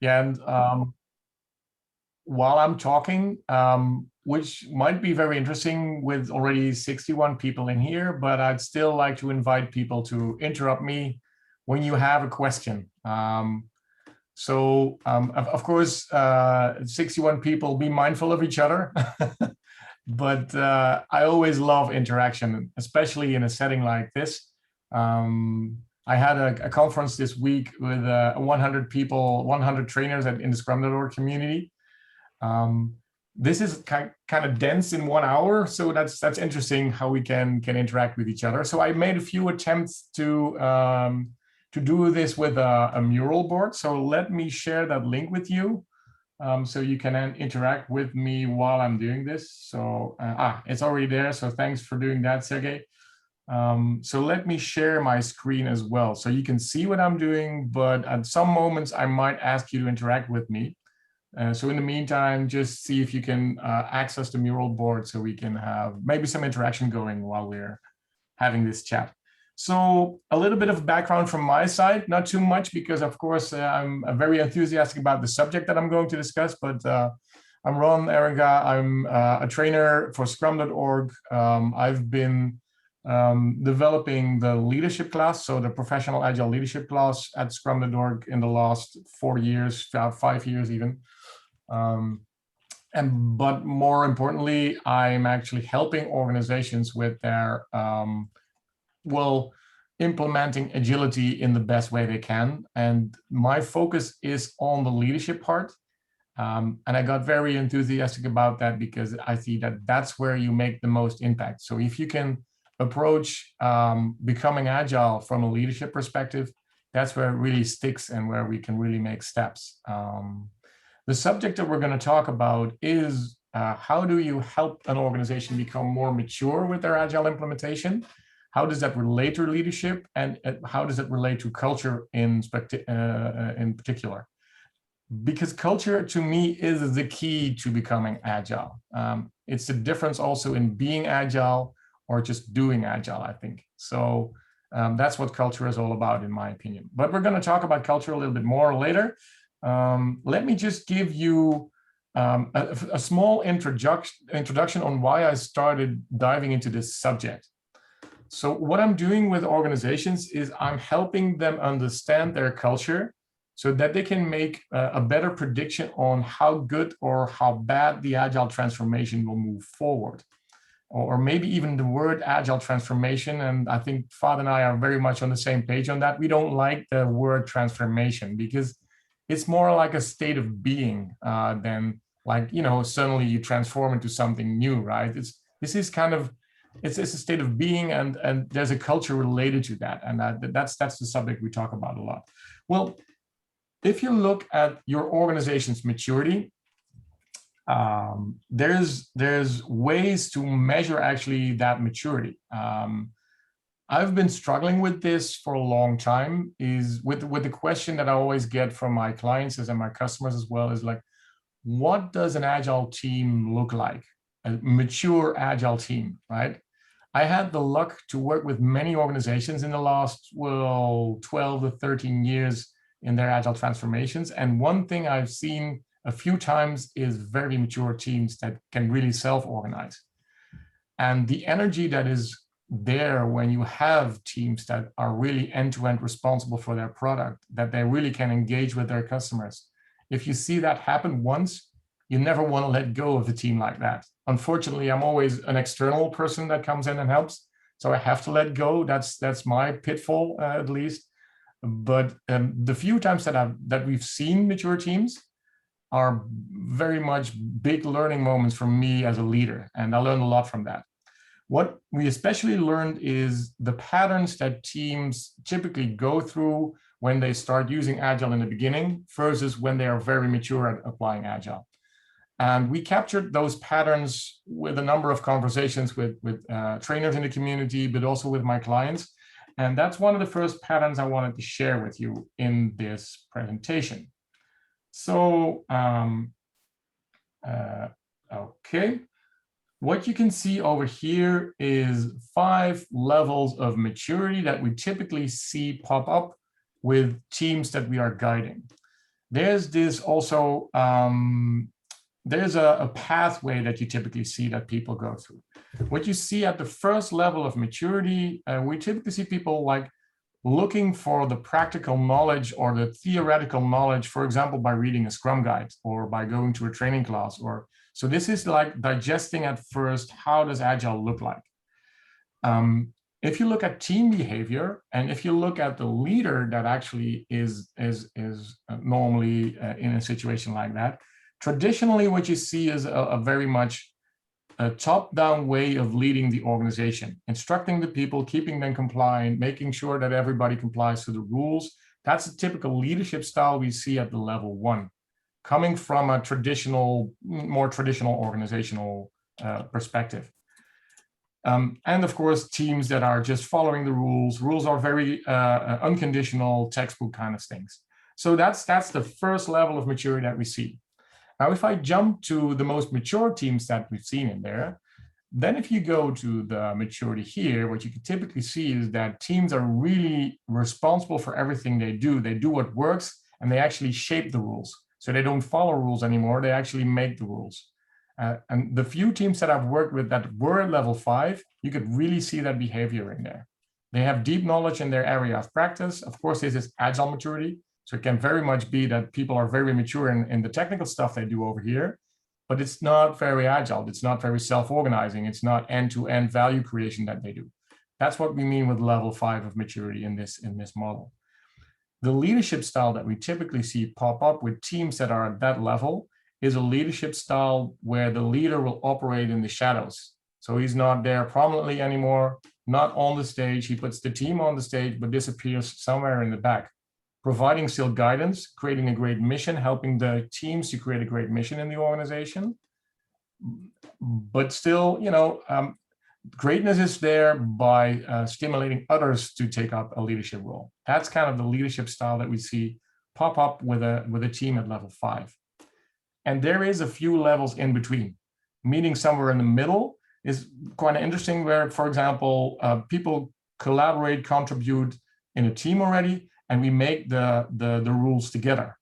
Yeah, and while I'm talking, which might be very interesting with already 61 people in here, but I'd still like to invite people to interrupt me when you have a question. Of course, 61 people, be mindful of each other. But I always love interaction, especially in a setting like this. I had a conference this week with 100 people, 100 trainers in the Scrum.org community. This is kind of dense in 1 hour, so that's interesting how we can interact with each other. So I made a few attempts to do this with a mural board. So let me share that link with you. So you can interact with me while I'm doing this. So it's already there. So thanks for doing that, Sergey. So let me share my screen as well, so you can see what I'm doing. But at some moments, I might ask you to interact with me. So in the meantime, just see if you can access the mural board so we can have maybe some interaction going while we're having this chat. So a little bit of background from my side, not too much, because of course I'm very enthusiastic about the subject that I'm going to discuss, but I'm Ron Eringa. I'm a trainer for Scrum.org. I've been developing the leadership class, so the professional agile leadership class at Scrum.org in the last 4 years, 5 years even. But more importantly, I'm actually helping organizations with their implementing agility in the best way they can. And my focus is on the leadership part. And I got very enthusiastic about that because I see that that's where you make the most impact. So if you can approach becoming agile from a leadership perspective, that's where it really sticks and where we can really make steps. The subject that we're going to talk about is how do you help an organization become more mature with their agile implementation? How does that relate to leadership, and how does it relate to culture in particular? Because culture, to me, is the key to becoming agile. It's the difference also in being agile or just doing agile, I think. So that's what culture is all about, in my opinion. But we're going to talk about culture a little bit more later. Let me just give you a small introduction on why I started diving into this subject. So what I'm doing with organizations is I'm helping them understand their culture so that they can make a better prediction on how good or how bad the agile transformation will move forward. Or maybe even the word agile transformation. And I think Fad and I are very much on the same page on that. We don't like the word transformation because it's more like a state of being than like, suddenly you transform into something new, right? This is kind of, it's a state of being, and there's a culture related to that. And that's the subject we talk about a lot. Well, if you look at your organization's maturity, there's ways to measure actually that maturity. I've been struggling with this for a long time, is with the question that I always get from my clients and my customers as well, is like, what does an agile team look like? A mature agile team, right? I had the luck to work with many organizations in the last, 12 to 13 years in their agile transformations. And one thing I've seen a few times is very mature teams that can really self-organize. And the energy that is there when you have teams that are really end-to-end responsible for their product, that they really can engage with their customers. If you see that happen once, you never want to let go of a team like that. Unfortunately, I'm always an external person that comes in and helps, so I have to let go. That's my pitfall, at least. But the few times that we've seen mature teams are very much big learning moments for me as a leader, and I learned a lot from that. What we especially learned is the patterns that teams typically go through when they start using Agile in the beginning versus when they are very mature at applying Agile. And we captured those patterns with a number of conversations with trainers in the community, but also with my clients. And that's one of the first patterns I wanted to share with you in this presentation. So, okay. What you can see over here is 5 levels of maturity that we typically see pop up with teams that we are guiding. there's this also, there's a pathway that you typically see that people go through. What you see at the first level of maturity, we typically see people like looking for the practical knowledge or the theoretical knowledge, for example, by reading a Scrum guide or by going to a training class. Or so this is like digesting at first, how does Agile look like? If you look at team behavior, and if you look at the leader that actually is normally in a situation like that, traditionally what you see is a very much a top-down way of leading the organization, instructing the people, keeping them compliant, making sure that everybody complies to the rules. That's a typical leadership style we see at the level 1, coming from a more traditional organizational perspective. And of course, teams that are just following the rules. Rules are very unconditional, textbook kind of things. So that's the first level of maturity that we see. Now, if I jump to the most mature teams that we've seen in there, then if you go to the maturity here, what you can typically see is that teams are really responsible for everything they do. They do what works, and they actually shape the rules. So they don't follow rules anymore, they actually make the rules. And the few teams that I've worked with that were at level 5, you could really see that behavior in there. They have deep knowledge in their area of practice. Of course, this is agile maturity. So it can very much be that people are very mature in the technical stuff they do over here, but it's not very agile. It's not very self-organizing. It's not end-to-end value creation that they do. That's what we mean with level 5 of maturity in this model. The leadership style that we typically see pop up with teams that are at that level is a leadership style where the leader will operate in the shadows. So he's not there prominently anymore, not on the stage. He puts the team on the stage, but disappears somewhere in the back, providing still guidance, creating a great mission, helping the teams to create a great mission in the organization. But still, greatness is there by stimulating others to take up a leadership role. That's kind of the leadership style that we see pop up with a team at level 5. And there is a few levels in between. Meeting somewhere in the middle is quite interesting, where, for example, people collaborate, contribute in a team already, and we make the rules together.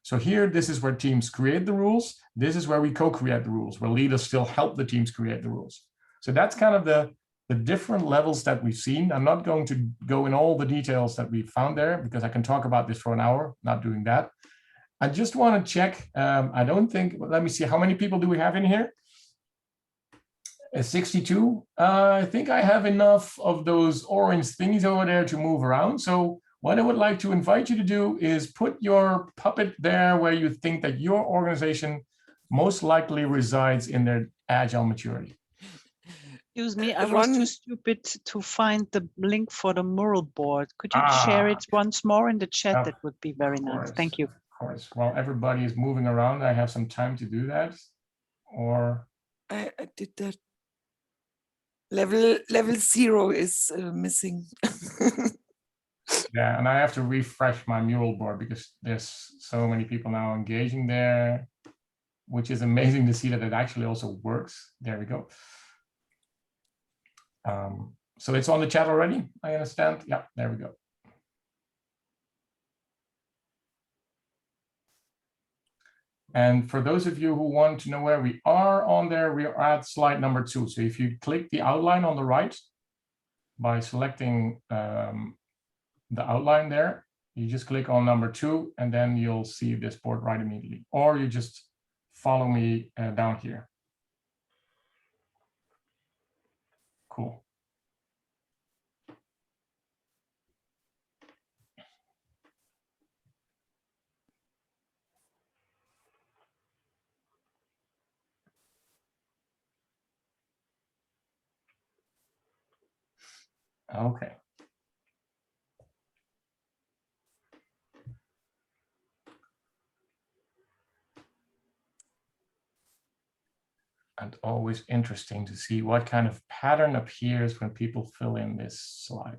So here, this is where teams create the rules. This is where we co-create the rules, where leaders still help the teams create the rules. So that's kind of the different levels that we've seen. I'm not going to go in all the details that we found there, because I can talk about this for an hour, not doing that. I just want to check. I don't think, let me see, how many people do we have in here? 62. I think I have enough of those orange thingies over there to move around. So what I would like to invite you to do is put your puppet there where you think that your organization most likely resides in their agile maturity. Excuse me, I was too stupid to find the link for the mural board. Could you share it once more in the chat? That would be very nice. Thank you. Of course. While everybody is moving around, I have some time to do that. Or I did that. Level 0 is missing. Yeah, and I have to refresh my mural board because there's so many people now engaging there, which is amazing to see that it actually also works. There we go. So it's on the chat already, I understand. Yeah, there we go. And for those of you who want to know where we are on there, we are at slide number 2. So if you click the outline on the right by selecting the outline there, you just click on number 2, and then you'll see this board right immediately. Or you just follow me down here. Cool. Okay. And always interesting to see what kind of pattern appears when people fill in this slide.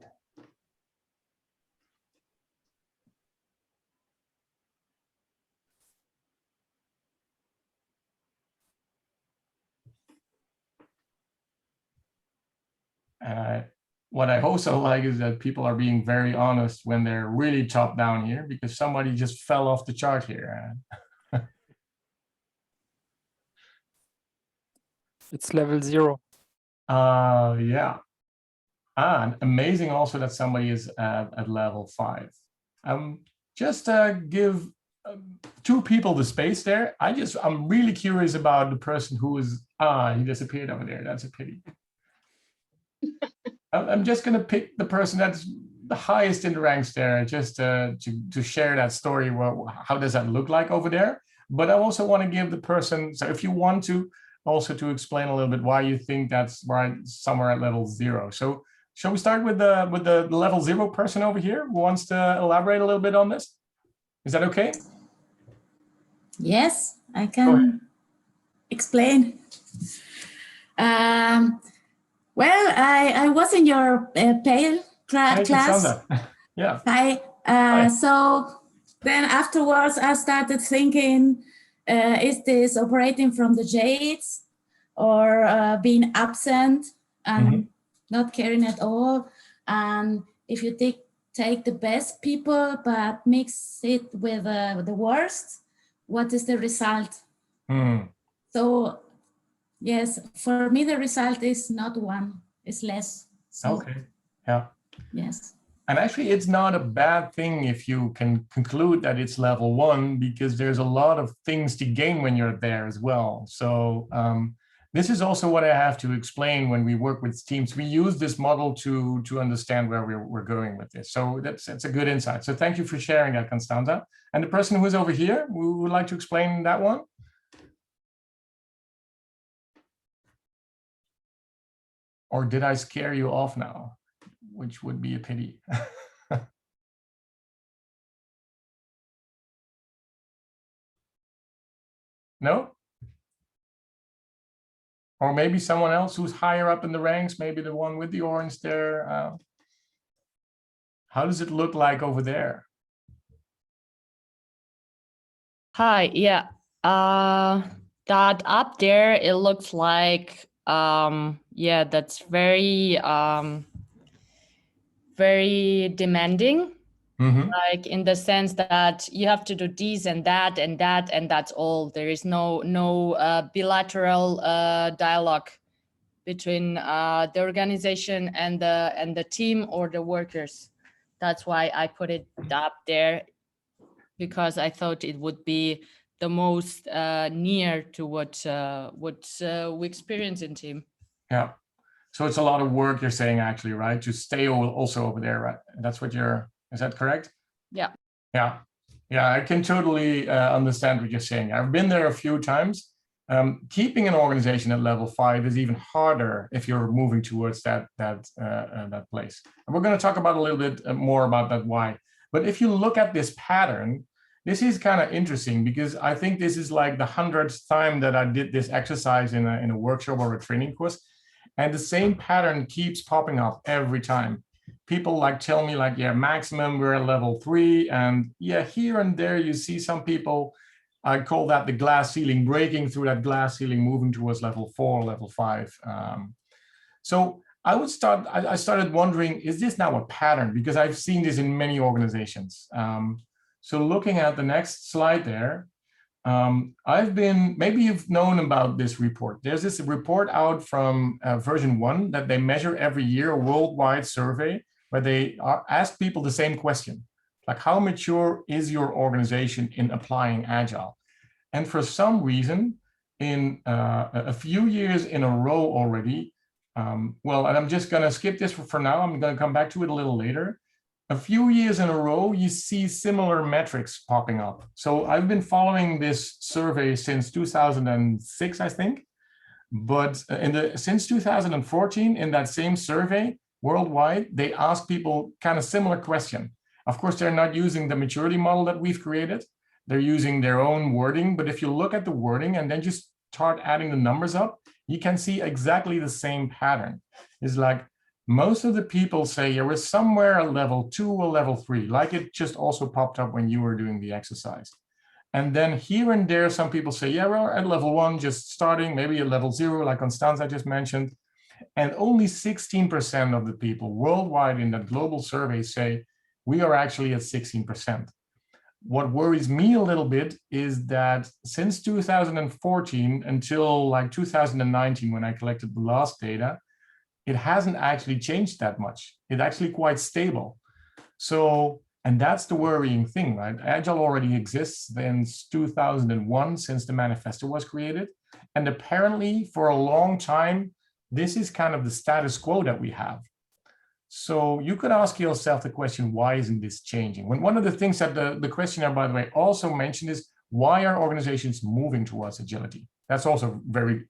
And what I also like is that people are being very honest when they're really top down here, because somebody just fell off the chart here. It's level 0. Yeah. And amazing also that somebody is at level 5. Just give 2 people the space there. I'm really curious about the person who is, he disappeared over there. That's a pity. I'm just going to pick the person that's the highest in the ranks there, just to share that story. Well, how does that look like over there? But I also want to give the person, so if you want to, also to explain a little bit why you think that's right somewhere at level 0. So shall we start with the level 0 person over here who wants to elaborate a little bit on this? Is that okay? Yes, I can explain. Well, I was in your pale class. Yeah. So then afterwards, I started thinking, is this operating from the jades or being absent and not caring at all? And if you take the best people but mix it with the worst, what is the result? So yes, for me, the result is not 1, it's less. So, okay, yeah. Yes. And actually, it's not a bad thing if you can conclude that it's level 1, because there's a lot of things to gain when you're there as well. So this is also what I have to explain when we work with teams. We use this model to understand where we're going with this. So that's a good insight. So thank you for sharing that, Constanza. And the person who is over here, we would like to explain that one. Or did I scare you off now? Which would be a pity. No? Or maybe someone else who's higher up in the ranks, maybe the one with the orange there. How does it look like over there? Hi, yeah. That up there, it looks like, yeah, that's very, very demanding. Like in the sense that you have to do this and that and that, and that's all. There is no bilateral dialogue between the organization and the team or the workers. That's why I put it up there, because I thought it would be the most near to what we experience in team. Yeah. So it's a lot of work, you're saying, actually, right? To stay also over there, right? That's what is that correct? Yeah. Yeah. Yeah, I can totally understand what you're saying. I've been there a few times. Keeping an organization at level 5 is even harder if you're moving towards that place. And we're going to talk about a little bit more about that why. But if you look at this pattern, this is kind of interesting, because I think this is like the 100th time that I did this exercise in a workshop or a training course. And the same pattern keeps popping up every time. People like tell me like, yeah, maximum we're at level 3. And yeah, here and there you see some people, I call that the glass ceiling, breaking through that glass ceiling, moving towards level 4, level 5. So I started wondering, is this now a pattern? Because I've seen this in many organizations. So looking at the next slide there, maybe you've known about this report. There's this report out from version 1 that they measure every year, a worldwide survey, where they ask people the same question, like how mature is your organization in applying Agile? And for some reason, in a few years in a row already, well, and I'm just gonna skip this for now, I'm gonna come back to it a little later. A few years in a row, you see similar metrics popping up. So I've been following this survey since 2006, I think. But since 2014, in that same survey worldwide, they ask people kind of similar question. Of course, they're not using the maturity model that we've created. They're using their own wording. But if you look at the wording and then just start adding the numbers up, you can see exactly the same pattern. It's like, most of the people say, yeah, we're somewhere at level 2 or level 3, like it just also popped up when you were doing the exercise. And then here and there, some people say, yeah, we're at level 1, just starting, maybe at level 0, like Constanza just mentioned. And only 16% of the people worldwide in that global survey say we are actually at 16%. What worries me a little bit is that since 2014 until like 2019, when I collected the last data, it hasn't actually changed that much. It's actually quite stable. So, and that's the worrying thing, right? Agile already exists since 2001, since the manifesto was created. And apparently for a long time, this is kind of the status quo that we have. So you could ask yourself the question, why isn't this changing? When one of the things that the questionnaire, by the way, also mentioned is, why are organizations moving towards agility? That's also very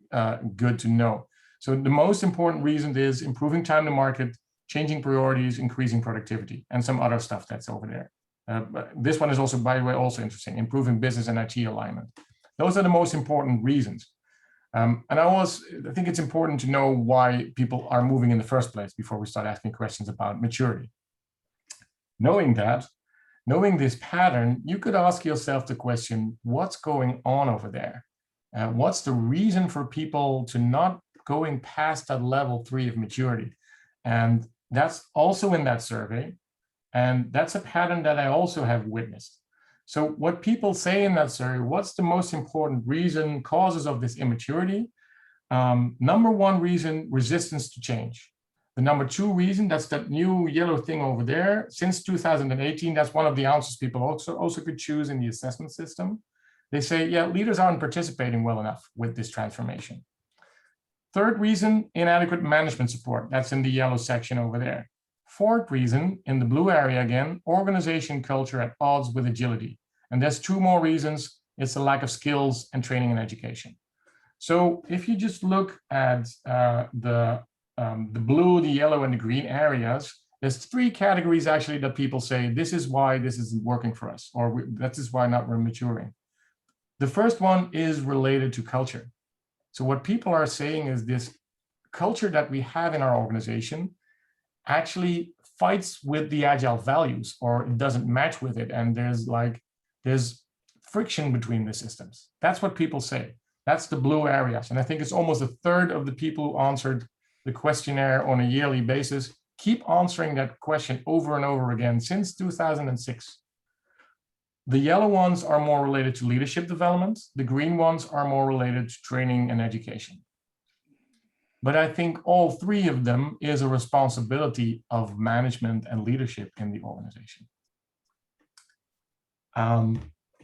good to know. So the most important reason is improving time to market, changing priorities, increasing productivity, and some other stuff that's over there. But this one is also, by the way, also interesting, improving business and IT alignment. Those are the most important reasons. And I think it's important to know why people are moving in the first place before we start asking questions about maturity. Knowing this pattern, you could ask yourself the question, what's going on over there? What's the reason for people to not going past that level 3 of maturity? And that's also in that survey. And that's a pattern that I also have witnessed. So what people say in that survey, what's the most important reason, causes of this immaturity? Number 1 reason, resistance to change. The number 2 reason, that's that new yellow thing over there. Since 2018, that's one of the answers people also could choose in the assessment system. They say, yeah, leaders aren't participating well enough with this transformation. 3rd reason, inadequate management support. That's in the yellow section over there. 4th reason, in the blue area again, organization culture at odds with agility. And there's 2 more reasons. It's a lack of skills and training and education. So if you just look at the blue, the yellow, and the green areas, there's 3 categories actually that people say, this is why this isn't working for us, or that is why not we're maturing. The first one is related to culture. So what people are saying is this culture that we have in our organization actually fights with the Agile values, or it doesn't match with it. And there's friction between the systems. That's what people say. That's the blue areas. And I think it's almost 1/3 of the people who answered the questionnaire on a yearly basis keep answering that question over and over again since 2006. The yellow ones are more related to leadership development. The green ones are more related to training and education. But I think all 3 of them is a responsibility of management and leadership in the organization.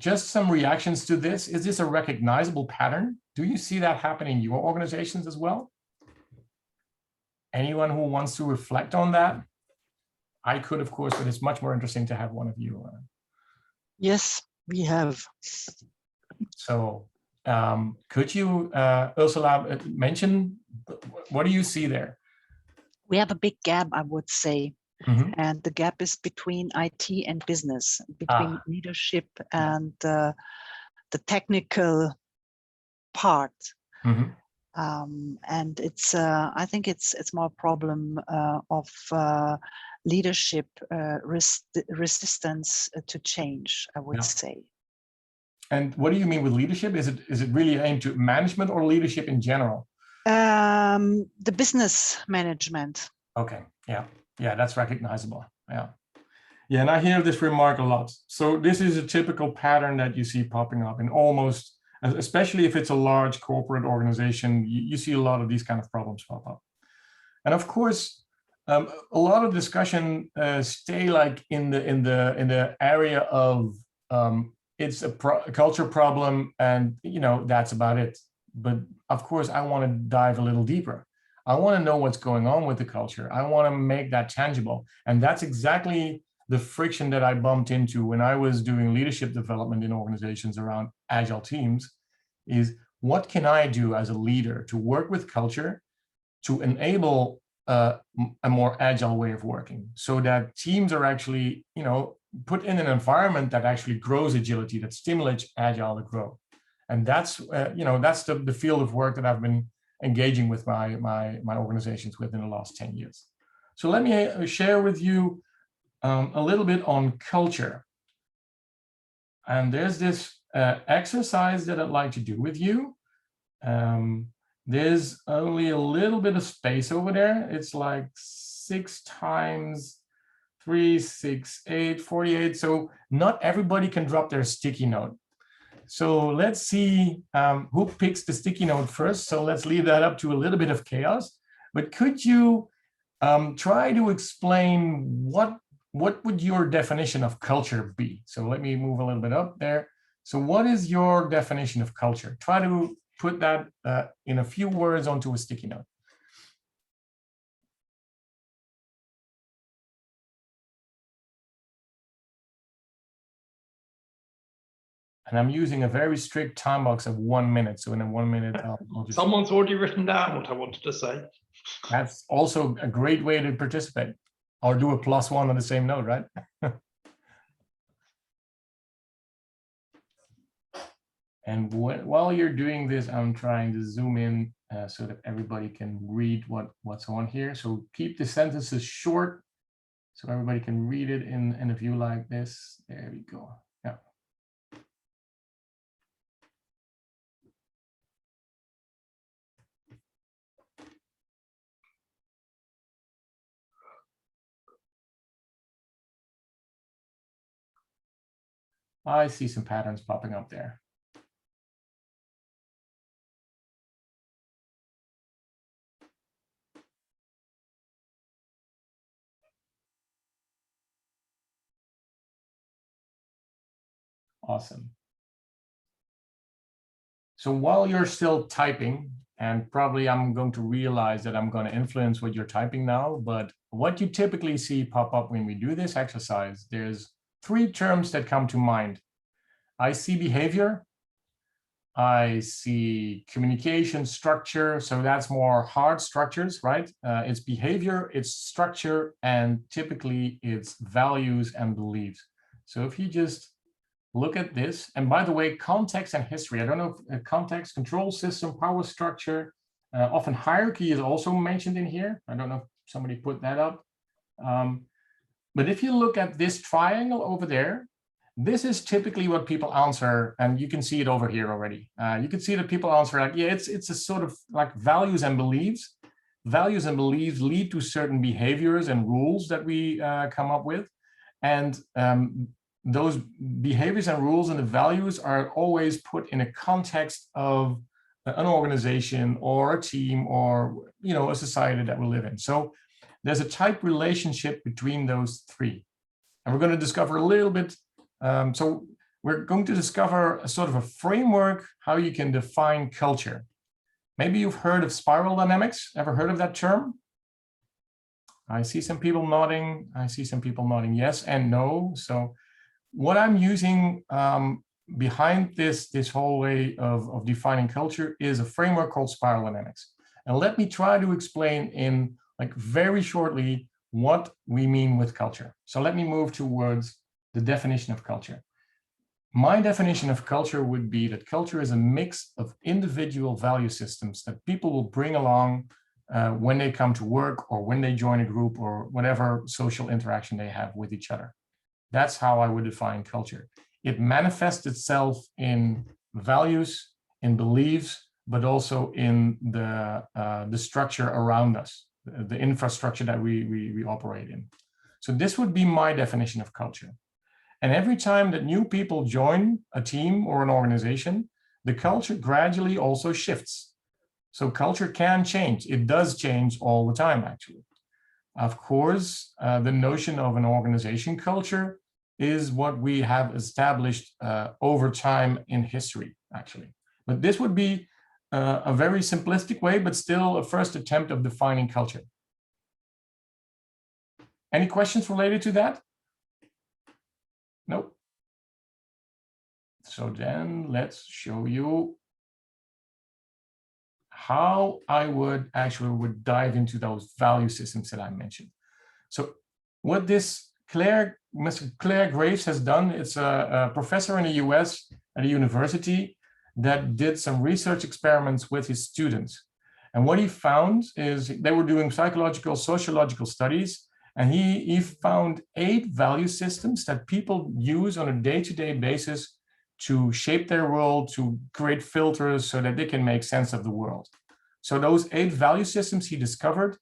Just some reactions to this. Is this a recognizable pattern? Do you see that happen in your organizations as well? Anyone who wants to reflect on that? I could, of course, but it's much more interesting to have one of you. Yes, we have. So could you, Ursula, mention, what do you see there? We have a big gap, I would say. Mm-hmm. And the gap is between IT and business, between leadership and the technical part. Mm-hmm. And it's, I think it's more a problem of leadership resistance to change, I would say. And what do you mean with leadership? Is it really aimed to management or leadership in general? The business management. Okay, yeah, that's recognizable. Yeah, and I hear this remark a lot. So this is a typical pattern that you see popping up in almost, especially if it's a large corporate organization, you see a lot of these kind of problems pop up. And of course, a lot of discussion stay like in the area of it's a culture problem, and that's about it. But of course, I want to dive a little deeper. I want to know what's going on with the culture. I want to make that tangible. And that's exactly the friction that I bumped into when I was doing leadership development in organizations around Agile teams, is what can I do as a leader to work with culture to enable a more Agile way of working, so that teams are actually, put in an environment that actually grows agility, that stimulates Agile to grow. And that's, that's the field of work that I've been engaging with my organizations within the last 10 years. So let me share with you a little bit on culture. And there's this exercise that I'd like to do with you. There's only a little bit of space over there. It's like 6 times 3, 6, 8, 48. So not everybody can drop their sticky note. So let's see who picks the sticky note first. So let's leave that up to a little bit of chaos. But could you try to explain what would your definition of culture be? So let me move a little bit up there. So what is your definition of culture? Try to put that in a few words onto a sticky note. And I'm using a very strict time box of 1 minute. So in 1 minute, I'll just... Someone's already written down what I wanted to say. That's also a great way to participate, or do a +1 on the same note, right? And while you're doing this, I'm trying to zoom in so that everybody can read what's on here. So keep the sentences short so everybody can read it in a view like this. There we go. Yeah. I see some patterns popping up there. Awesome. So while you're still typing, and probably I'm going to realize that I'm going to influence what you're typing now, but what you typically see pop up when we do this exercise, there's 3 terms that come to mind. I see behavior, I see communication structure, so that's more hard structures, right? It's behavior, it's structure, and typically it's values and beliefs. So if you just look at this, and by the way, context and history, I don't know if context, control system, power structure, often hierarchy is also mentioned in here. I don't know if somebody put that up. But if you look at this triangle over there, this is typically what people answer, and you can see it over here already. You can see that people answer like, yeah, it's a sort of like values and beliefs. Values and beliefs lead to certain behaviors and rules that we come up with. And those behaviors and rules and the values are always put in a context of an organization or a team or, you know, a society that we live in. So there's a type relationship between those 3. And we're going to discover a little bit. So we're going to discover a sort of a framework how you can define culture. Maybe you've heard of spiral dynamics. Ever heard of that term? I see some people nodding. I see some people nodding yes and no. So what I'm using behind this whole way of defining culture is a framework called spiral dynamics. And let me try to explain in like very shortly what we mean with culture. So let me move towards the definition of culture. My definition of culture would be that culture is a mix of individual value systems that people will bring along when they come to work or when they join a group or whatever social interaction they have with each other. That's how I would define culture. It manifests itself in values, in beliefs, but also in the structure around us, the infrastructure that we operate in. So this would be my definition of culture. And every time that new people join a team or an organization, the culture gradually also shifts. So culture can change. It does change all the time, actually. Of course, the notion of an organization culture is what we have established over time in history, actually. But this would be a very simplistic way, but still a first attempt of defining culture. Any questions related to that? Nope. So then let's show you how I would dive into those value systems that I mentioned. So what this Mr. Claire Graves has done, it's a professor in the US at a university that did some research experiments with his students. And what he found is they were doing psychological, sociological studies, and he found 8 value systems that people use on a day-to-day basis to shape their world, to create filters so that they can make sense of the world. So those 8 value systems he discovered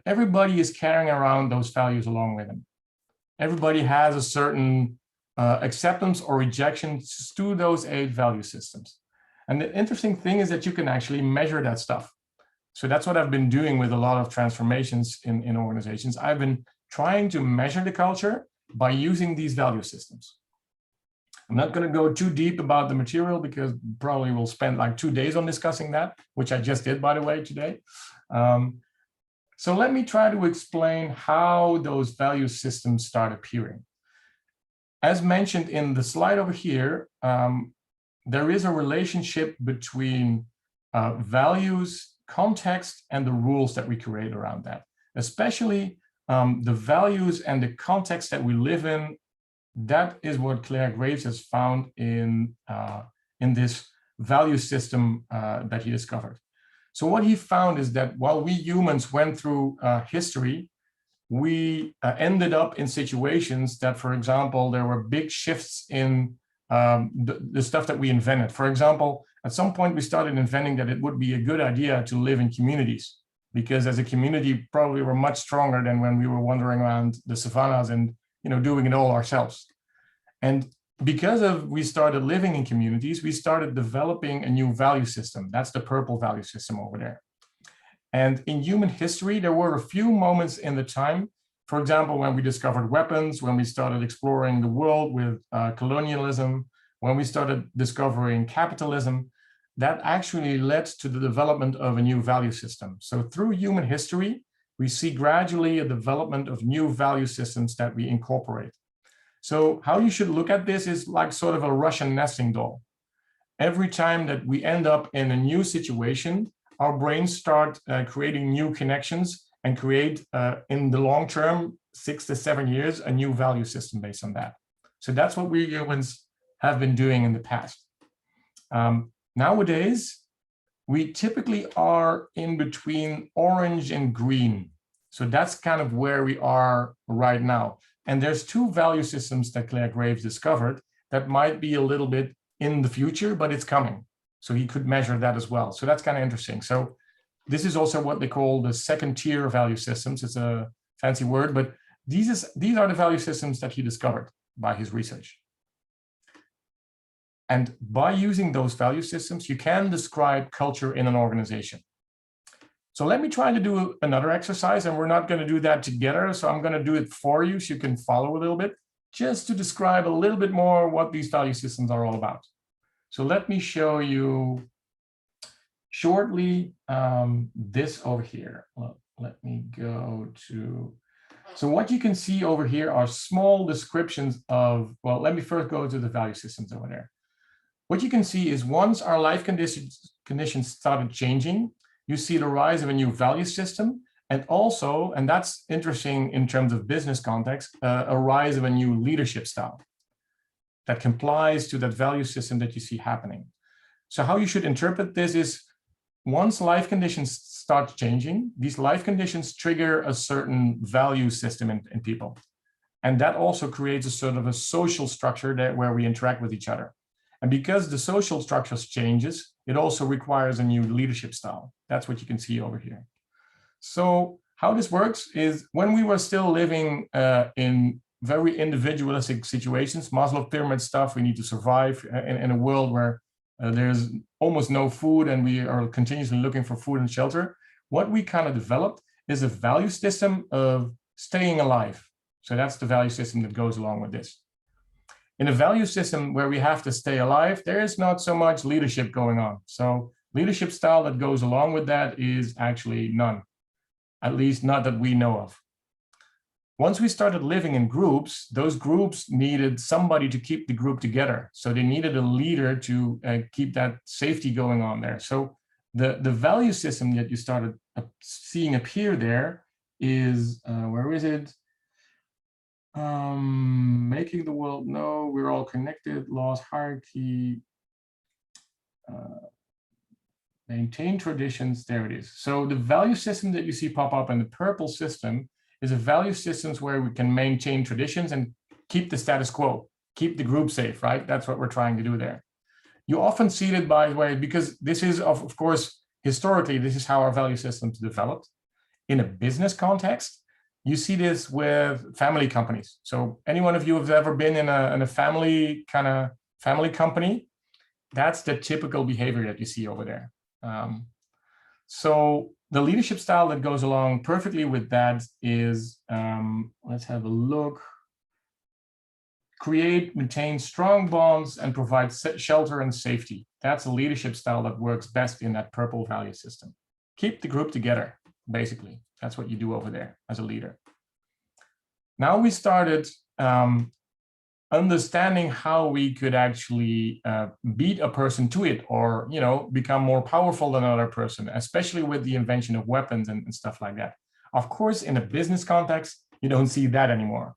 everybody is carrying around those values along with them. Everybody has a certain acceptance or rejection to those 8 value systems. And the interesting thing is that you can actually measure that stuff. So that's what I've been doing with a lot of transformations in organizations. I've been trying to measure the culture by using these value systems. I'm not going to go too deep about the material because probably we'll spend like 2 days on discussing that, which I just did, by the way, today. So let me try to explain how those value systems start appearing. As mentioned in the slide over here, there is a relationship between values, context, and the rules that we create around that. Especially the values and the context that we live in. That is what Claire Graves has found in this value system that he discovered. So what he found is that while we humans went through history, we ended up in situations that, for example, there were big shifts in the stuff that we invented. For example, at some point we started inventing that it would be a good idea to live in communities, because as a community, probably we're much stronger than when we were wandering around the savannas and doing it all ourselves. And because we started living in communities, we started developing a new value system. That's the purple value system over there. And in human history, there were a few moments in the time, for example, when we discovered weapons, when we started exploring the world with colonialism, when we started discovering capitalism, that actually led to the development of a new value system. So through human history, we see gradually a development of new value systems that we incorporate. So how you should look at this is like sort of a Russian nesting doll. Every time that we end up in a new situation, our brains start creating new connections and create, in the long term, 6 to 7 years, a new value system based on that. So that's what we humans have been doing in the past. Nowadays, we typically are in between orange and green. So that's kind of where we are right now. And there's 2 value systems that Claire Graves discovered that might be a little bit in the future, but it's coming. So he could measure that as well. So that's kind of interesting. So this is also what they call the second tier value systems. It's a fancy word, but these are the value systems that he discovered by his research. And by using those value systems, you can describe culture in an organization. So let me try to do another exercise, and we're not going to do that together. So I'm going to do it for you so you can follow a little bit, just to describe a little bit more what these value systems are all about. So let me show you shortly this over here. Well, let me go to, so what you can see over here are small descriptions of, well, let me first go to the value systems over there. What you can see is once our life conditions started changing, you see the rise of a new value system, and also, and that's interesting in terms of business context, a rise of a new leadership style that complies to that value system that you see happening. So how you should interpret this is, once life conditions start changing, these life conditions trigger a certain value system in people. And that also creates a sort of a social structure where we interact with each other. And because the social structure changes, it also requires a new leadership style. That's what you can see over here. So how this works is, when we were still living in very individualistic situations, Maslow pyramid stuff, we need to survive in a world where there's almost no food and we are continuously looking for food and shelter. What we kind of developed is a value system of staying alive. So that's the value system that goes along with this. In a value system where we have to stay alive, there is not so much leadership going on. So leadership style that goes along with that is actually none, at least not that we know of. Once we started living in groups, those groups needed somebody to keep the group together. So they needed a leader to keep that safety going on there. So the value system that you started seeing appear there is, where is it? Making the world know we're all connected, laws, hierarchy, maintain traditions, there it is. So the value system that you see pop up in the purple system is a value systems where we can maintain traditions and keep the status quo, keep the group safe, right? That's what we're trying to do there. You often see it, by the way, because this is, of course, historically, this is how our value systems developed. In a business context, you see this with family companies. So any one of you have ever been in a family company, that's the typical behavior that you see over there. So the leadership style that goes along perfectly with that is, let's have a look. Create, maintain strong bonds and provide shelter and safety. That's a leadership style that works best in that purple value system. Keep the group together, basically. That's what you do over there as a leader. Now we started understanding how we could actually beat a person to it, or become more powerful than another person, especially with the invention of weapons and stuff like that. Of course, in a business context, you don't see that anymore.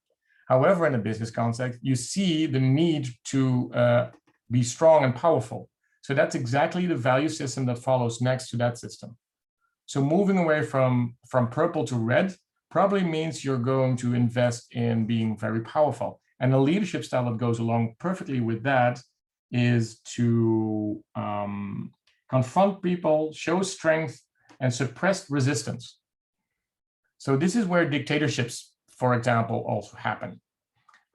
However, in a business context, you see the need to be strong and powerful. So that's exactly the value system that follows next to that system. So moving away from purple to red probably means you're going to invest in being very powerful. And the leadership style that goes along perfectly with that is to confront people, show strength, and suppress resistance. So this is where dictatorships, for example, also happen.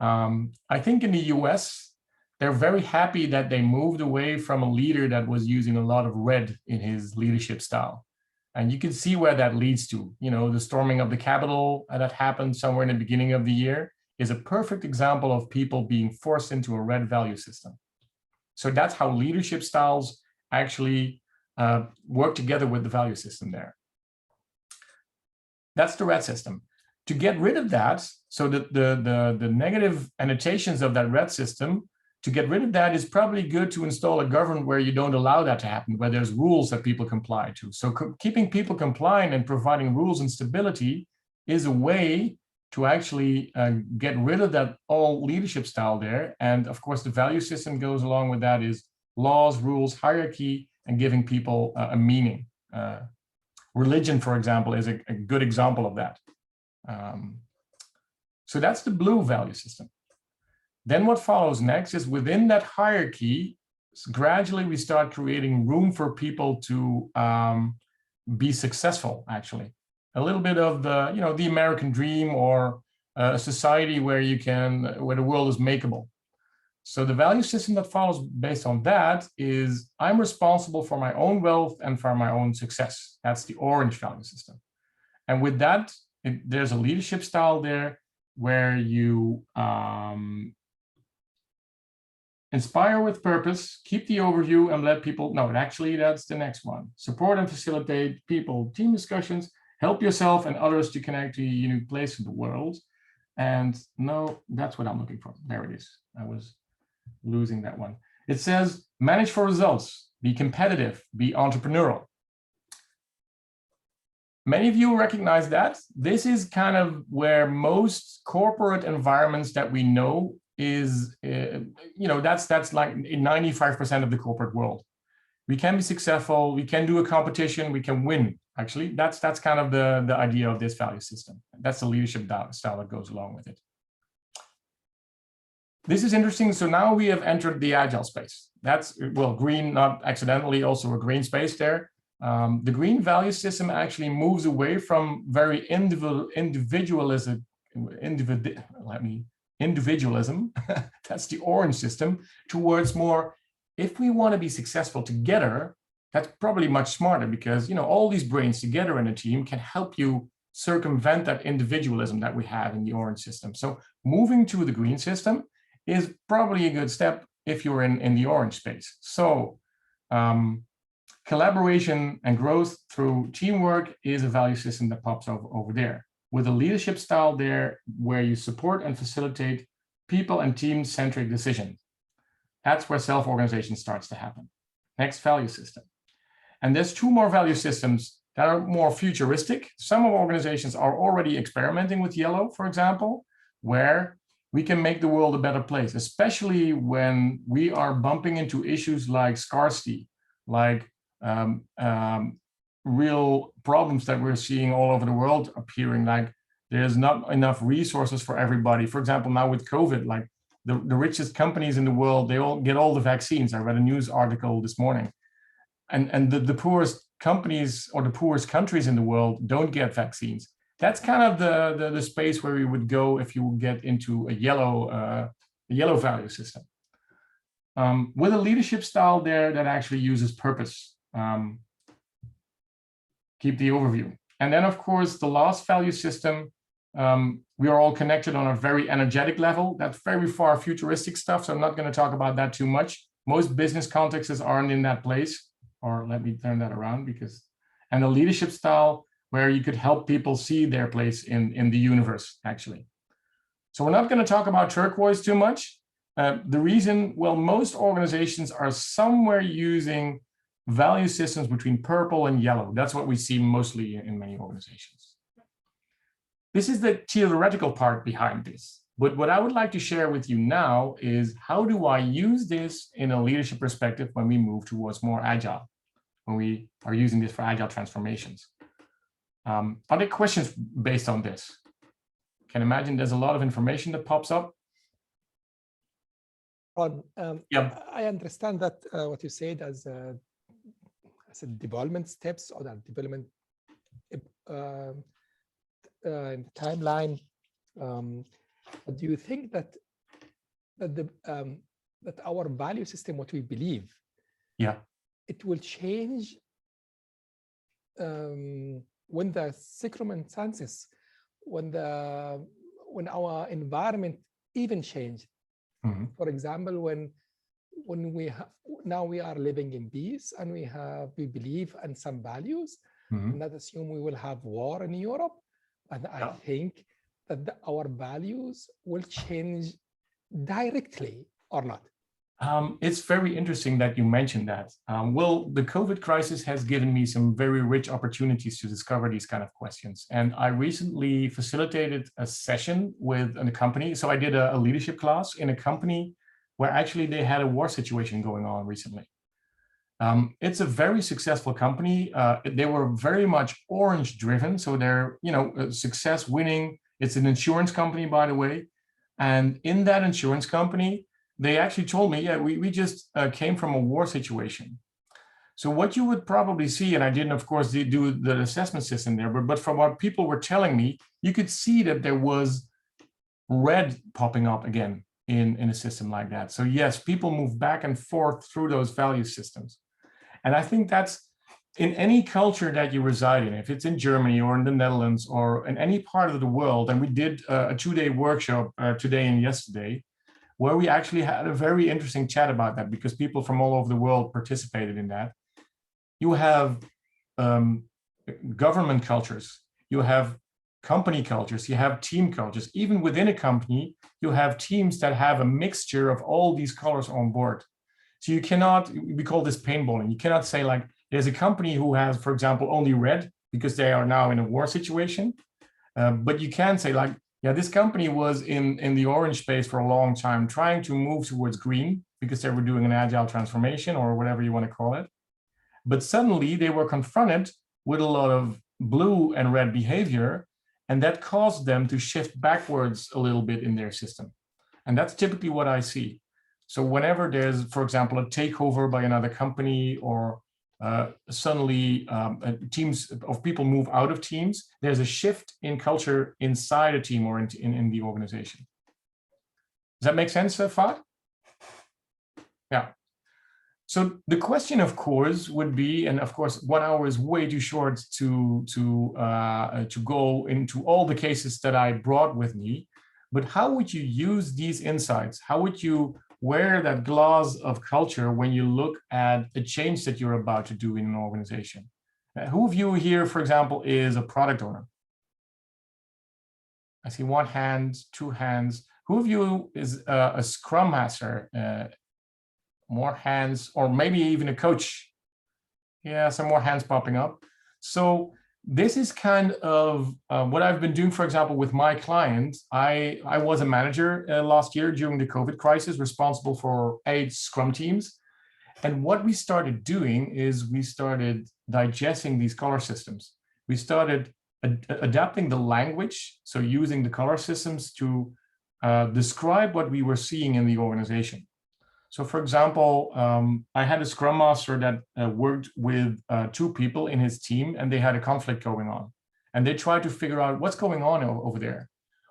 I think in the US, they're very happy that they moved away from a leader that was using a lot of red in his leadership style. And you can see where that leads to. The storming of the Capitol that happened somewhere in the beginning of the year is a perfect example of people being forced into a red value system. So that's how leadership styles actually work together with the value system there. That's the red system. To get rid of that, so the negative annotations of that red system, to get rid of that is probably good to install a government where you don't allow that to happen, where there's rules that people comply to. So keeping people compliant and providing rules and stability is a way to actually get rid of that all leadership style there. And of course, the value system goes along with that is laws, rules, hierarchy, and giving people a meaning. Religion, for example, is a good example of that. So that's the blue value system. Then what follows next is within that hierarchy, gradually we start creating room for people to be successful, actually. A little bit of the American dream, or a society where the world is makeable. So the value system that follows based on that is I'm responsible for my own wealth and for my own success. That's the orange value system. And with that, there's a leadership style there where you inspire with purpose, keep the overview, and let people know. Actually, that's the next one. Support and facilitate people, team discussions, help yourself and others to connect to a unique place in the world. And no, that's what I'm looking for. There it is. I was losing that one. It says manage for results, be competitive, be entrepreneurial. Many of you recognize that. This is kind of where most corporate environments that we know is, that's like 95% of the corporate world. We can be successful, we can do a competition, we can win. Actually, that's kind of the idea of this value system. That's the leadership style that goes along with it. This is interesting. So now we have entered the Agile space. That's, well, green, not accidentally, also a green space there. The green value system actually moves away from very individualism. That's the orange system, towards more, if we want to be successful together, that's probably much smarter, because all these brains together in a team can help you circumvent that individualism that we have in the orange system. So moving to the green system is probably a good step if you're in the orange space. So collaboration and growth through teamwork is a value system that pops over there, with a leadership style there where you support and facilitate people and team-centric decisions. That's where self-organization starts to happen. Next value system. And there's two more value systems that are more futuristic. Some organizations are already experimenting with yellow, for example, where we can make the world a better place, especially when we are bumping into issues like scarcity, like real problems that we're seeing all over the world appearing, like there's not enough resources for everybody. For example, now with COVID, like the richest companies in the world, they all get all the vaccines. I read a news article this morning. And the poorest companies or the poorest countries in the world don't get vaccines. That's kind of the space where you would go if you get into a yellow value system. With a leadership style there that actually uses purpose. Keep the overview. And then, of course, the last value system, we are all connected on a very energetic level. That's very far futuristic stuff, so I'm not going to talk about that too much. Most business contexts aren't in that place. Or let me turn that around and the leadership style where you could help people see their place in the universe, actually. So we're not going to talk about turquoise too much. The reason, well, most organizations are somewhere using value systems between purple and yellow. That's what we see mostly in many organizations. This is the theoretical part behind this. But what I would like to share with you now is how do I use this in a leadership perspective when we move towards more agile, when we are using this for agile transformations. Are there questions based on this? Can imagine there's a lot of information that pops up. Ron, I understand that what you said as a development steps or the development timeline. But do you think that that our value system, what we believe, it will change when the circumstances, when our environment even change? For example, when now we are living in peace and we believe in some values, and not assume we will have war in Europe, and I think that our values will change directly or not. It's very interesting that you mentioned that. Well, the COVID crisis has given me some very rich opportunities to discover these kind of questions. And I recently facilitated a session with a company. So I did a leadership class in a company where actually they had a war situation going on recently. It's a very successful company. They were very much orange driven. So they're, success winning. It's an insurance company, by the way. And in that insurance company, they actually told me, we just came from a war situation. So what you would probably see, and I didn't, of course, do the assessment system there, but from what people were telling me, you could see that there was red popping up again in a system like that. So yes, people move back and forth through those value systems. And I think that's in any culture that you reside in, if it's in Germany or in the Netherlands or in any part of the world, and we did a 2-day workshop today and yesterday, where we actually had a very interesting chat about that because people from all over the world participated in that. You have government cultures, you have company cultures, you have team cultures. Even within a company, you have teams that have a mixture of all these colors on board. So you cannot, we call this paintballing. You cannot say like, there's a company who has, for example, only red because they are now in a war situation. But you can say like, yeah, this company was in the orange space for a long time, trying to move towards green because they were doing an agile transformation or whatever you want to call it. But suddenly they were confronted with a lot of blue and red behavior, and that caused them to shift backwards a little bit in their system. And that's typically what I see. So whenever there's, for example, a takeover by another company or suddenly teams of people move out of teams, there's a shift in culture inside a team or in the organization. Does that make sense, Fahd? Yeah. So the question, of course, would be, and of course, 1 hour is way too short to go into all the cases that I brought with me, but how would you use these insights? How would you wear that glass of culture when you look at a change that you're about to do in an organization? Who of you here, for example, is a product owner? I see 1 hand, 2 hands. Who of you is a Scrum Master? More hands, or maybe even a coach. Yeah, some more hands popping up. So this is kind of what I've been doing, for example, with my clients. I was a manager last year during the COVID crisis, responsible for 8 Scrum teams. And what we started doing is we started digesting these color systems. We started adapting the language, so using the color systems to describe what we were seeing in the organization. So for example, I had a Scrum Master that worked with 2 people in his team, and they had a conflict going on. And they tried to figure out what's going on over there.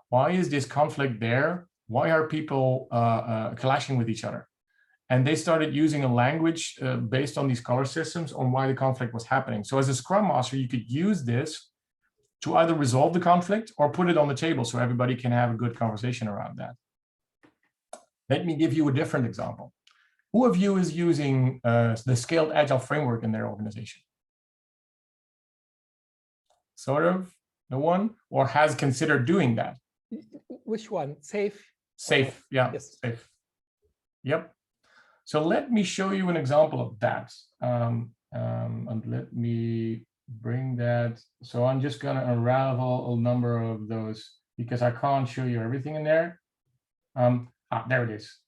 Why is this conflict there? Why are people clashing with each other? And they started using a language based on these color systems on why the conflict was happening. So as a Scrum Master, you could use this to either resolve the conflict or put it on the table so everybody can have a good conversation around that. Let me give you a different example. Who of you is using the Scaled Agile framework in their organization? Sort of, no one? Or has considered doing that? Which one? Safe? Safe, yeah, Yes. safe. Yep. So let me show you an example of that. And let me bring that. So I'm just going to unravel a number of those because I can't show you everything in there. There it is.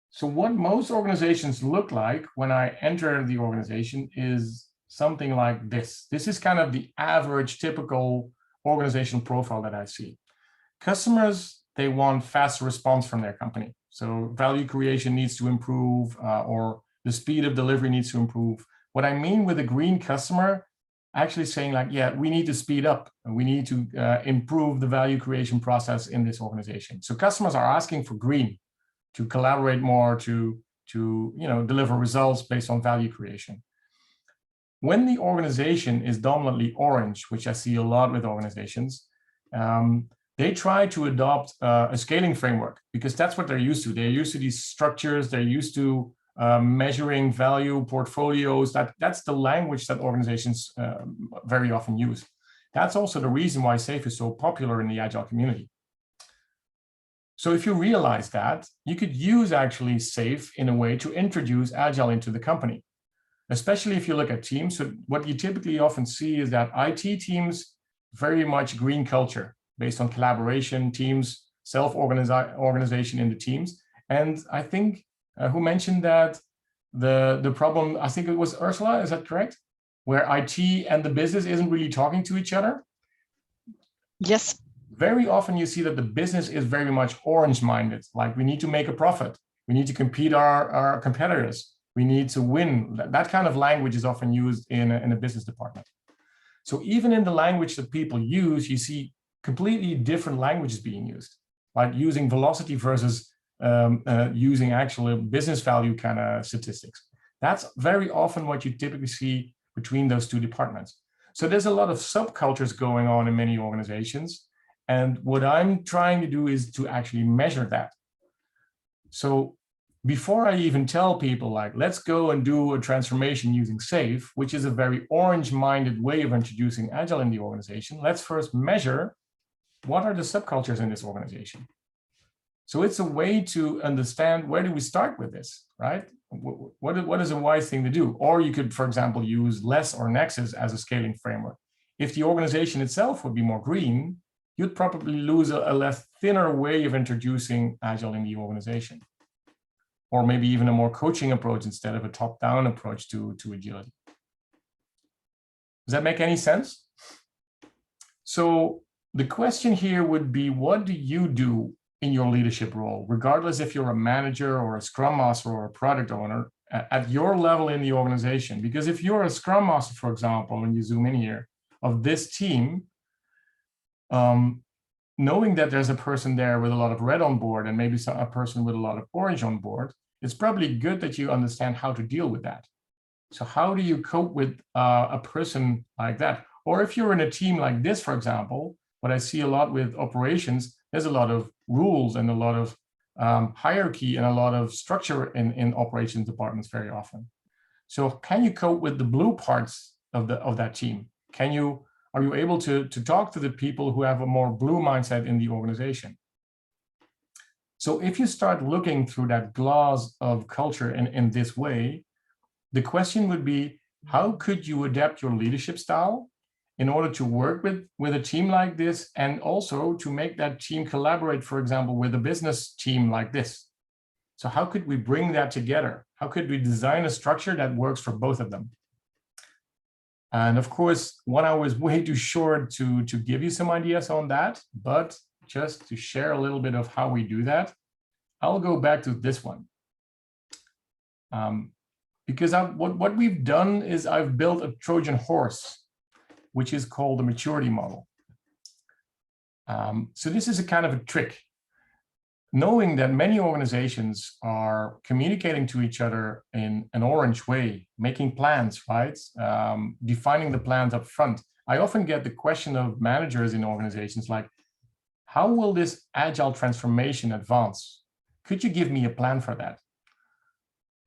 So what most organizations look like when I enter the organization is something like this. This is kind of the average typical organizational profile that I see. Customers, they want faster response from their company. So value creation needs to improve, or the speed of delivery needs to improve. What I mean with a green customer, actually saying like, yeah, we need to speed up and we need to improve the value creation process in this organization. So customers are asking for green, to collaborate more, to deliver results based on value creation. When the organization is dominantly orange, which I see a lot with organizations, they try to adopt a scaling framework because that's what they're used to. They're used to these structures. They're used to measuring value portfolios. That's the language that organizations very often use. That's also the reason why SAFe is so popular in the Agile community. So if you realize that, you could use actually SAFe in a way to introduce Agile into the company, especially if you look at teams. So what you typically often see is that IT teams, very much green culture, based on collaboration, teams, self-organization in the teams. And I think, who mentioned that the problem, I think it was Ursula, is that correct? Where IT and the business isn't really talking to each other? Yes. Very often you see that the business is very much orange-minded, like we need to make a profit. We need to compete our competitors. We need to win. That kind of language is often used in a business department. So even in the language that people use, you see completely different languages being used, like using velocity versus using actual business value kind of statistics. That's very often what you typically see between those 2 departments. So there's a lot of subcultures going on in many organizations. And what I'm trying to do is to actually measure that. So before I even tell people like, let's go and do a transformation using SAFe, which is a very orange-minded way of introducing Agile in the organization, let's first measure what are the subcultures in this organization. So it's a way to understand where do we start with this, right? What is a wise thing to do? Or you could, for example, use LESS or Nexus as a scaling framework. If the organization itself would be more green, you'd probably lose a less thinner way of introducing Agile in the organization. Or maybe even a more coaching approach instead of a top-down approach to agility. Does that make any sense? So the question here would be, what do you do in your leadership role, regardless if you're a manager or a Scrum Master or a product owner, at your level in the organization? Because if you're a Scrum Master, for example, when you zoom in here, of this team, knowing that there's a person there with a lot of red on board and maybe a person with a lot of orange on board, it's probably good that you understand how to deal with that. So how do you cope with a person like that? Or if you're in a team like this, for example, what I see a lot with operations, there's a lot of rules and a lot of hierarchy and a lot of structure in operations departments very often. So can you cope with the blue parts of that team? Are you able to talk to the people who have a more blue mindset in the organization? So if you start looking through that glass of culture in this way, the question would be, how could you adapt your leadership style in order to work with a team like this, and also to make that team collaborate, for example, with a business team like this? So how could we bring that together? How could we design a structure that works for both of them? And of course, 1 hour is way too short to give you some ideas on that, but just to share a little bit of how we do that, I'll go back to this one. Because what we've done is I've built a Trojan horse, which is called the maturity model. So this is a kind of a trick. Knowing that many organizations are communicating to each other in an orange way, making plans, right? Defining the plans up front. I often get the question of managers in organizations like, how will this agile transformation advance? Could you give me a plan for that?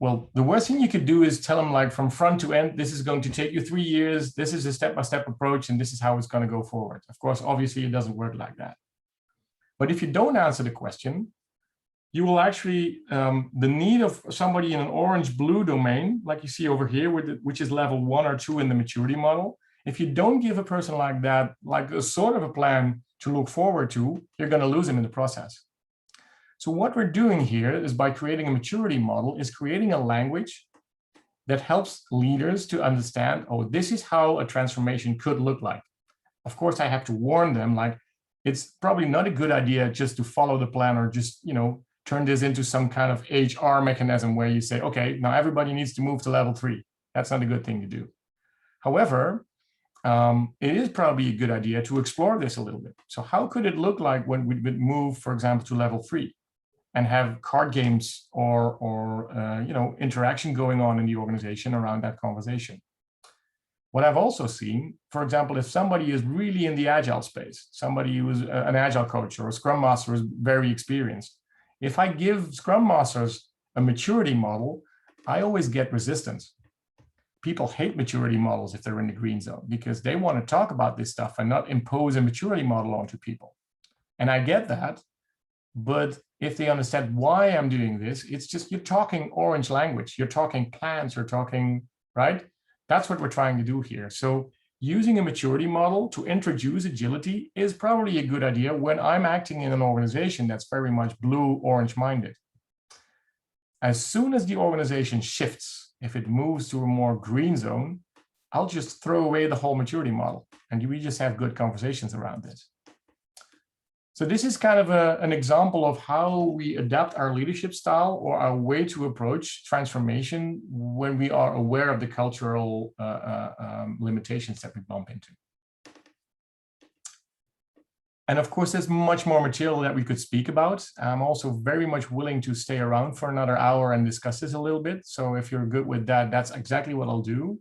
Well, the worst thing you could do is tell them, like, from front to end, this is going to take you 3 years, this is a step-by-step approach, and this is how it's going to go forward. Of course, obviously, it doesn't work like that. But if you don't answer the question, you will actually, the need of somebody in an orange-blue domain, like you see over here, which is level 1 or 2 in the maturity model, if you don't give a person like that, like a sort of a plan to look forward to, you're going to lose them in the process. So what we're doing here is, by creating a maturity model, is creating a language that helps leaders to understand, oh, this is how a transformation could look like. Of course, I have to warn them, like, it's probably not a good idea just to follow the plan or just, turn this into some kind of HR mechanism where you say, okay, now everybody needs to move to level 3. That's not a good thing to do. However, it is probably a good idea to explore this a little bit. So how could it look like when we would move, for example, to level 3? And have card games or interaction going on in the organization around that conversation. What I've also seen, for example, if somebody is really in the Agile space, somebody who is an Agile coach or a Scrum Master is very experienced, if I give Scrum Masters a maturity model, I always get resistance. People hate maturity models if they're in the green zone, because they want to talk about this stuff and not impose a maturity model onto people. And I get that. But if they understand why I'm doing this, it's just, you're talking orange language, you're talking plans, you're talking, right? That's what we're trying to do here. So using a maturity model to introduce agility is probably a good idea when I'm acting in an organization that's very much blue-orange minded. As soon as the organization shifts, if it moves to a more green zone, I'll just throw away the whole maturity model, and we just have good conversations around this. So this is kind of an example of how we adapt our leadership style or our way to approach transformation when we are aware of the cultural limitations that we bump into. And of course, there's much more material that we could speak about. I'm also very much willing to stay around for another hour and discuss this a little bit. So if you're good with that, that's exactly what I'll do.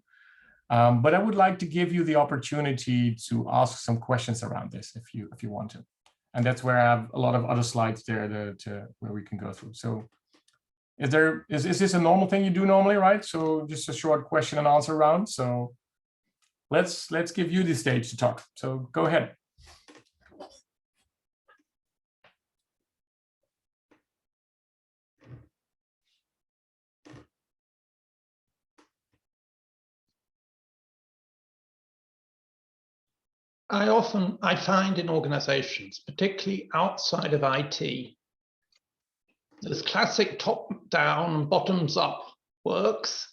But I would like to give you the opportunity to ask some questions around this if you want to. And that's where I have a lot of other slides there where we can go through. So is this a normal thing you do normally, right? So just a short question and answer round. So let's give you the stage to talk. So go ahead. I find in organizations, particularly outside of IT, this classic top-down and bottoms-up works.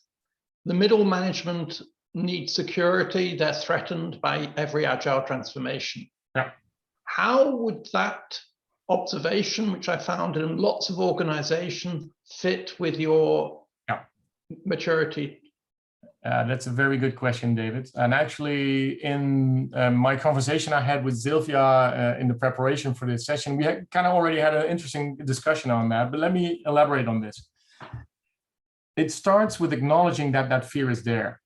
The middle management needs security. They're threatened by every agile transformation. Yeah. How would that observation, which I found in lots of organizations, fit with your maturity? That's a very good question, David. And actually, in my conversation I had with Sylvia in the preparation for this session, we kind of already had an interesting discussion on that, but let me elaborate on this. It starts with acknowledging that that fear is there.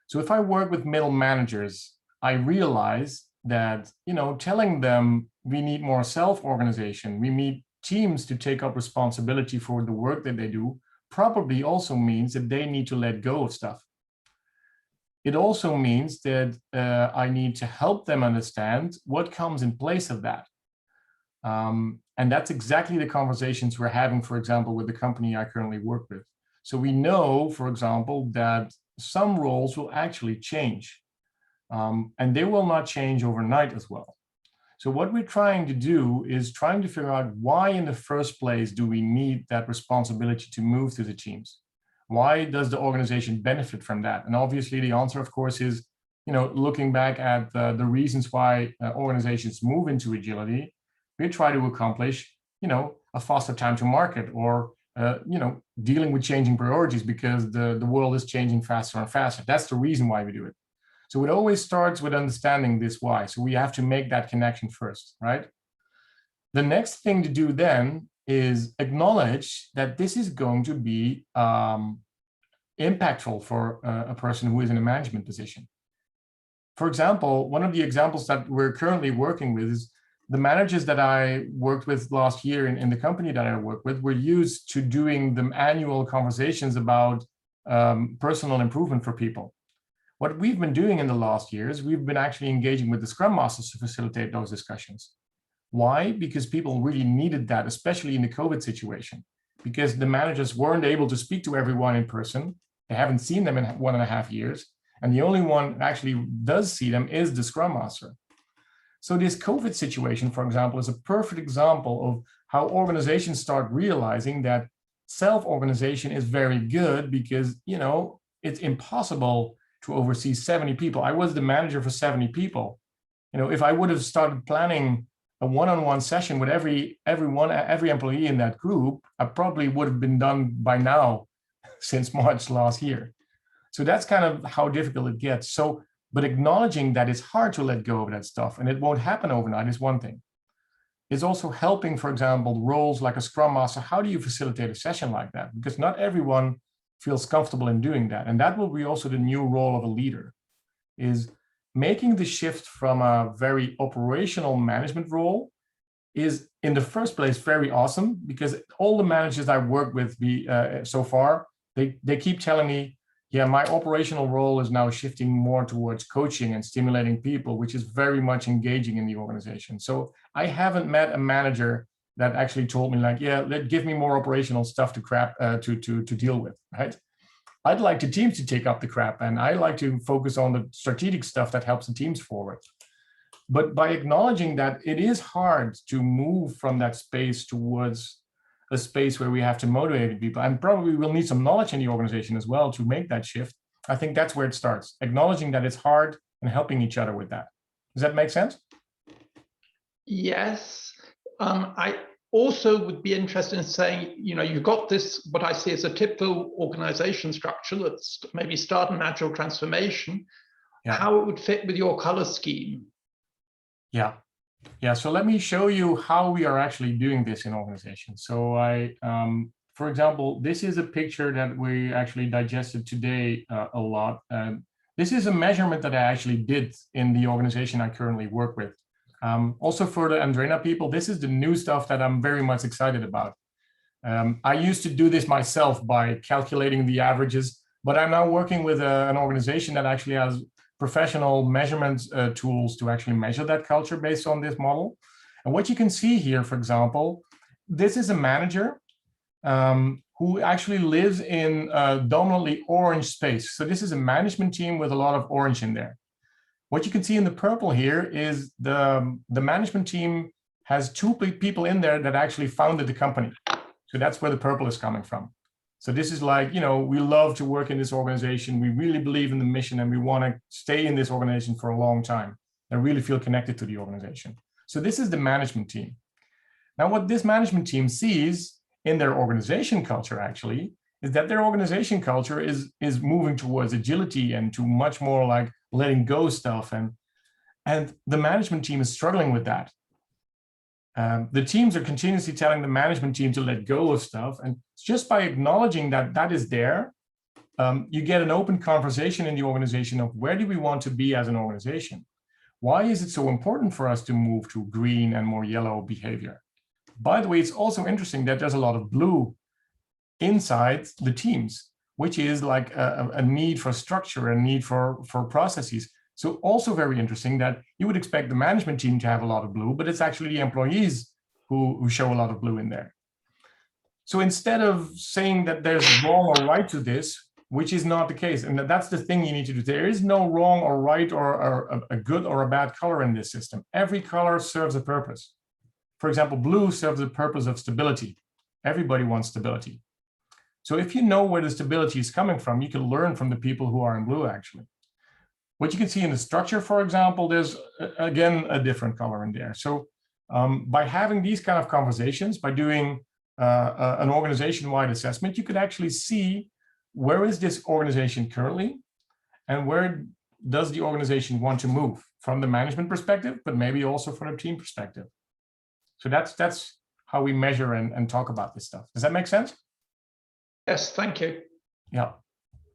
So if I work with middle managers, I realize that, telling them we need more self-organization, we need teams to take up responsibility for the work that they do, probably also means that they need to let go of stuff. It also means that I need to help them understand what comes in place of that. And that's exactly the conversations we're having, for example, with the company I currently work with. So we know, for example, that some roles will actually change, and they will not change overnight as well. So what we're trying to do is trying to figure out why in the first place do we need that responsibility to move to the teams? Why does the organization benefit from that? And obviously the answer, of course, is, looking back at the reasons why organizations move into agility, we try to accomplish, a faster time to market, or dealing with changing priorities because the world is changing faster and faster. That's the reason why we do it. So it always starts with understanding this why. So we have to make that connection first, right? The next thing to do then is acknowledge that this is going to be impactful for a person who is in a management position. For example, one of the examples that we're currently working with is the managers that I worked with last year in the company that I work with were used to doing the annual conversations about personal improvement for people. What we've been doing in the last years, we've been actually engaging with the Scrum Masters to facilitate those discussions. Why? Because people really needed that, especially in the COVID situation, because the managers weren't able to speak to everyone in person. They haven't seen them in 1.5 years. And the only one who actually does see them is the Scrum Master. So this COVID situation, for example, is a perfect example of how organizations start realizing that self-organization is very good because, it's impossible to oversee 70 people. I was the manager for 70 people. If I would have started planning a one-on-one session with every employee in that group, I probably would have been done by now since March last year. So that's kind of how difficult it gets. So, but acknowledging that it's hard to let go of that stuff and it won't happen overnight is one thing. It's also helping, for example, roles like a Scrum Master. How do you facilitate a session like that? Because not everyone feels comfortable in doing that. And that will be also the new role of a leader, is making the shift from a very operational management role is in the first place very awesome, because all the managers I work with so far, they keep telling me, yeah, my operational role is now shifting more towards coaching and stimulating people, which is very much engaging in the organization. So I haven't met a manager that actually told me like, yeah, give me more operational stuff to deal with, right? I'd like the teams to take up the crap, and I like to focus on the strategic stuff that helps the teams forward. But by acknowledging that it is hard to move from that space towards a space where we have to motivate people, and probably we'll need some knowledge in the organization as well to make that shift. I think that's where it starts, acknowledging that it's hard and helping each other with that. Does that make sense? Yes. I also would be interested in saying, you've got this, what I see as a typical organization structure that's maybe start an agile transformation, how it would fit with your color scheme. Yeah, so let me show you how we are actually doing this in organizations. So for example, this is a picture that we actually digested today a lot. This is a measurement that I actually did in the organization I currently work with. Also for the Andrena people, this is the new stuff that I'm very much excited about. I used to do this myself by calculating the averages, but I'm now working with an organization that actually has professional measurement tools to actually measure that culture based on this model. And what you can see here, for example, this is a manager who actually lives in a dominantly orange space. So this is a management team with a lot of orange in there. What you can see in the purple here is the management team has 2 people in there that actually founded the company. So that's where the purple is coming from. So this is like, we love to work in this organization. We really believe in the mission and we want to stay in this organization for a long time and really feel connected to the organization. So this is the management team. Now, what this management team sees in their organization culture actually is that their organization culture is moving towards agility and to much more like letting go stuff. And the management team is struggling with that. The teams are continuously telling the management team to let go of stuff. And just by acknowledging that that is there, you get an open conversation in the organization of where do we want to be as an organization? Why is it so important for us to move to green and more yellow behavior? By the way, it's also interesting that there's a lot of blue inside the teams, which is like a need for structure, a need for processes. So also very interesting that you would expect the management team to have a lot of blue, but it's actually the employees who show a lot of blue in there. So instead of saying that there's wrong or right to this, which is not the case, and that's the thing you need to do. There is no wrong or right or a good or a bad color in this system. Every color serves a purpose. For example, blue serves the purpose of stability. Everybody wants stability. So if you know where the stability is coming from, you can learn from the people who are in blue actually. What you can see in the structure, for example, there's again a different color in there. So By having these kind of conversations, by doing an organization-wide assessment, you could actually see where is this organization currently and where does the organization want to move from the management perspective, but maybe also from the team perspective. So that's how we measure and talk about this stuff. Does that make sense? Yes, thank you. Yeah.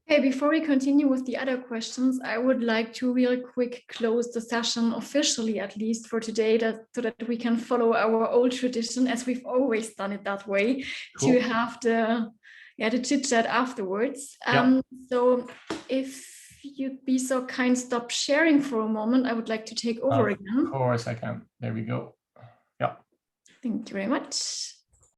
Okay, before we continue with the other questions, I would like to real quick close the session officially, at least for today, so that we can follow our old tradition, as we've always done it that way, Cool. to have the chit chat afterwards. Yeah. So if you'd be so kind, stop sharing for a moment. I would like to take over again. Of course I can. There we go. Yeah. Thank you very much.